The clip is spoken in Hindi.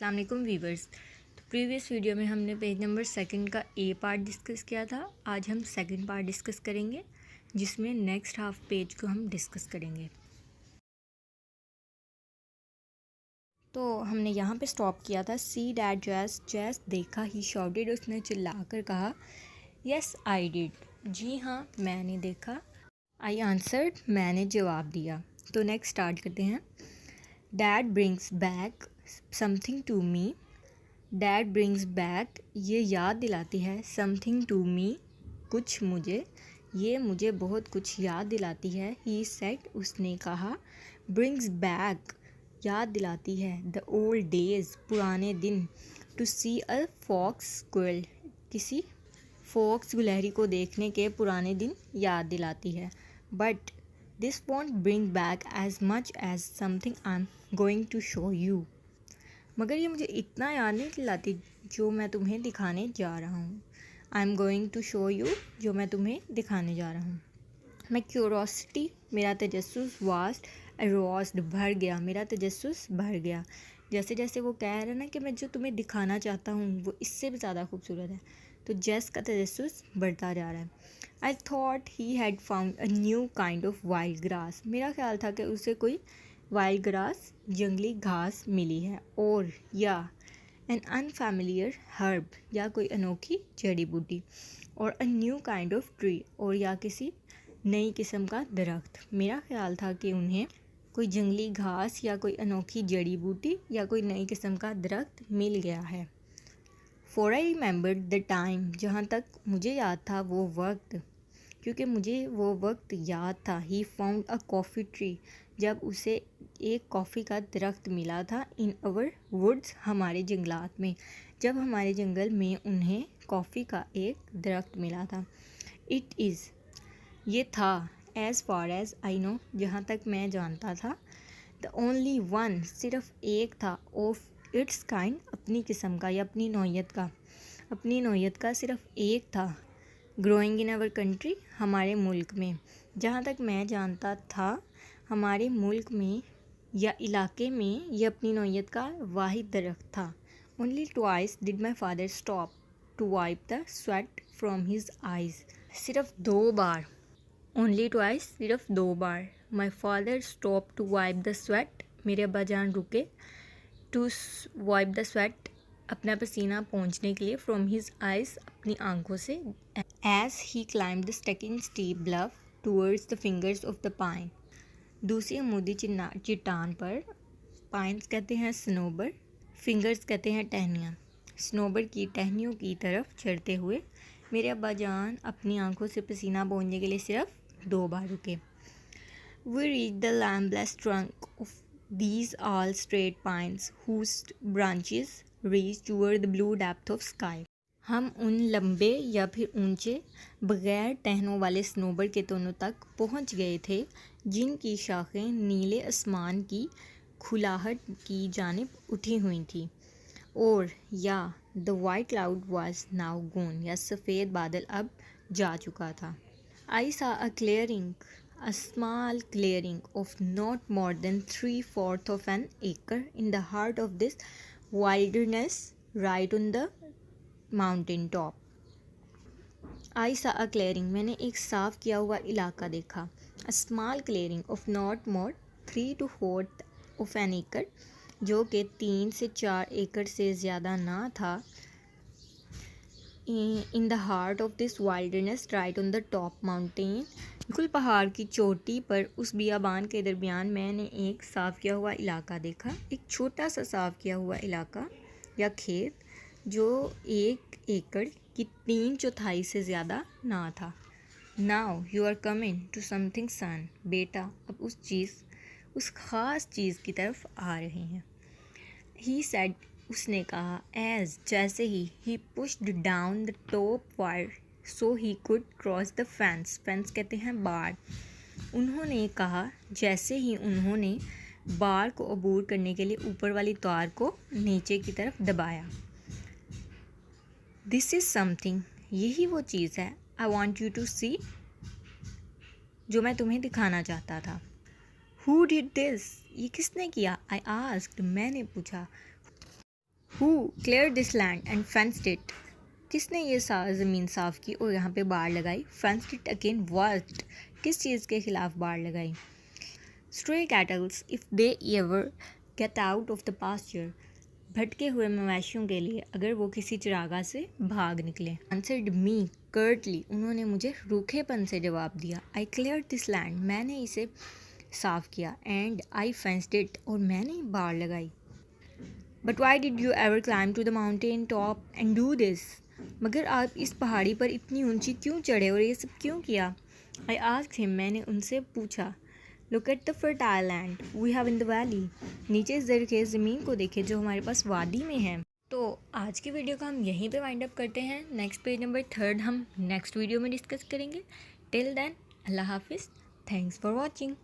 अस्सलाम वालेकुम वीवर्स। तो प्रीवियस वीडियो में हमने पेज नंबर सेकंड का ए पार्ट डिस्कस किया था। आज हम सेकंड पार्ट डिस्कस करेंगे जिसमें नेक्स्ट हाफ पेज को हम डिस्कस करेंगे। तो हमने यहाँ पे स्टॉप किया था। सी डैट जैस जैस देखा ही शॉटेड, उसने चिल्लाकर कहा यस आई डिड, जी हाँ मैंने देखा। आई आंसर्ड, मैंने जवाब दिया। तो नेक्स्ट स्टार्ट करते हैं। Dad brings back something to me. Dad brings back, ये याद दिलाती है। समथिंग टू मी, कुछ मुझे, ये मुझे बहुत कुछ याद दिलाती है। ही सेड, उसने कहा। ब्रिंग्स बैक, याद दिलाती है। द ओल्ड डेज, पुराने दिन। To see a fox squirrel, किसी फॉक्स गिलहरी को देखने के पुराने दिन याद दिलाती है। But this won't bring back as much as something I am going to show you, मगर ये मुझे इतना याद नहीं दिलाती जो मैं तुम्हें दिखाने जा रहा हूँ। I am going to show you, जो मैं तुम्हें दिखाने जा रहा हूँ। मैं क्यूरोसिटी, मेरा तजस्सुस। वास्ट, अरोस्ड, भर गया, मेरा तजस्सुस भर गया। जैसे जैसे वो कह रहा है ना कि मैं जो तुम्हें दिखाना चाहता हूँ वो इससे भी ज़्यादा खूबसूरत है, तो जेस का तजस्सुस बढ़ता जा रहा है। I thought he had found a new kind of wild grass, मेरा ख्याल था कि उसे कोई वाइल्ड ग्रास, जंगली घास मिली है। और या एन अनफैमिलियर हर्ब, या कोई अनोखी जड़ी बूटी। और a new kind of tree, और या किसी नई किस्म का दरख्त। मेरा ख्याल था कि उन्हें कोई जंगली घास या कोई अनोखी जड़ी बूटी या कोई नई किस्म का दरख्त मिल गया है। For I remembered the time, जहाँ तक मुझे याद था वो वक्त, क्योंकि मुझे वो वक्त याद था। He found a coffee tree, जब उसे एक कॉफ़ी का दरख्त मिला था। इन अवर वुड्स, हमारे जंगलात में, जब हमारे जंगल में उन्हें कॉफ़ी का एक दरख्त मिला था। इट इज़, ये था। As far as I know, जहाँ तक मैं जानता था। द ओनली वन, सिर्फ एक था। ऑफ इट्स काइंड, अपनी किस्म का या अपनी नौयत का, अपनी नौयत का सिर्फ एक था। ग्रोइंग इन आवर कंट्री, हमारे मुल्क में, जहाँ तक मैं जानता था हमारे मुल्क में या इलाके में ये अपनी नौयत का वाहिद दरख्त था। Only twice did my father stop to wipe the sweat from his eyes, सिर्फ दो बार। ओनली ट्वाइस, सिर्फ दो बार। My father stop to wipe the sweat, मेरे अब्बा जान रुके। टू वाइप द स्वेट, अपना पसीना पोंछने के लिए। फ्रॉम हिज आइज़, अपनी आंखों से। As he climb the staking steep bluff towards the fingers of the pine, दूसरी अमूदी चट्टान पर। पाइन्स कहते हैं स्नोबर, फिंगर्स कहते हैं टहनियाँ। स्नोबर की टहनियों की तरफ चढ़ते हुए मेरे अब्बा जान अपनी आंखों से पसीना पोंछने के लिए सिर्फ दो बार रुके। We reached the limbless trunk of these all straight pines whose branches reached toward the blue depth of sky. हम उन लंबे या फिर ऊंचे बगैर टहनों वाले स्नोबर के तनों तक पहुंच गए थे जिनकी शाखें नीले आसमान की खुलाहट की जानिब उठी हुई थी। और या the white cloud was now gone, या सफ़ेद बादल अब जा चुका था। आई सा अ clearing, a small clearing of not more than 3/4 of an acre in the heart of this wilderness right on the mountain top. I saw a clearing, मैंने एक साफ किया हुआ इलाका देखा। A small clearing of not more 3 to 4 of an acre, जो कि 3 से 4 एकड़ से ज़्यादा ना था। In the heart of this wilderness right on the top mountain, बिल्कुल पहाड़ की चोटी पर उस बियाबान के दरमियान मैंने एक साफ़ किया हुआ इलाका देखा। एक छोटा सा साफ़ किया हुआ इलाका या खेत जो 1 एकड़ की 3/4 से ज़्यादा ना था। Now you are coming to something son, बेटा अब उस चीज़, उस ख़ास चीज़ की तरफ आ रहे हैं। ही सेड, उसने कहा। एज, जैसे ही pushed down the top wire so he could cross the fence, fence कहते हैं बाड़। उन्होंने कहा जैसे ही उन्होंने बाड़ को अबूर करने के लिए ऊपर वाली तार को नीचे की तरफ दबाया। दिस इज़ समथिंग, यही वो चीज़ है। आई वॉन्ट यू टू सी, जो मैं तुम्हें दिखाना चाहता था। हु डिड दिस, ये किसने किया? आई आस्क्ड, मैंने पूछा। Who clear this land and fenced it? किसने ये ज़मीन साफ़ की और यहाँ पे बाड़ लगाई? Fenced it again what? किस चीज़ के खिलाफ बाड़ लगाई? Stray cattles if they ever get out of the pasture, भटके हुए मवेशियों के लिए अगर वो किसी चरागाह से भाग निकले। आंसर्ड मी कर्टली, उन्होंने मुझे रूखेपन से जवाब दिया। आई क्लियर दिस लैंड, मैंने इसे साफ़ किया। एंड आई फेंस्ड इट, और मैंने बाड़ लगाई। But why did you ever climb to the mountain top and do this? मगर आप इस पहाड़ी पर इतनी ऊंची क्यों चढ़े और ये सब क्यों किया? आई आस्क्ड हिम, मैंने उनसे पूछा। Look at the fertile land we have in the valley, नीचे इस ज़रखेज़ ज़मीन को देखें जो हमारे पास वादी में है। तो आज की वीडियो को हम यहीं पे वाइंड अप करते हैं। नेक्स्ट पेज नंबर 3 हम नेक्स्ट वीडियो में डिस्कस करेंगे। टिल देन, अल्लाह हाफिज़, थैंक्स फॉर वॉचिंग।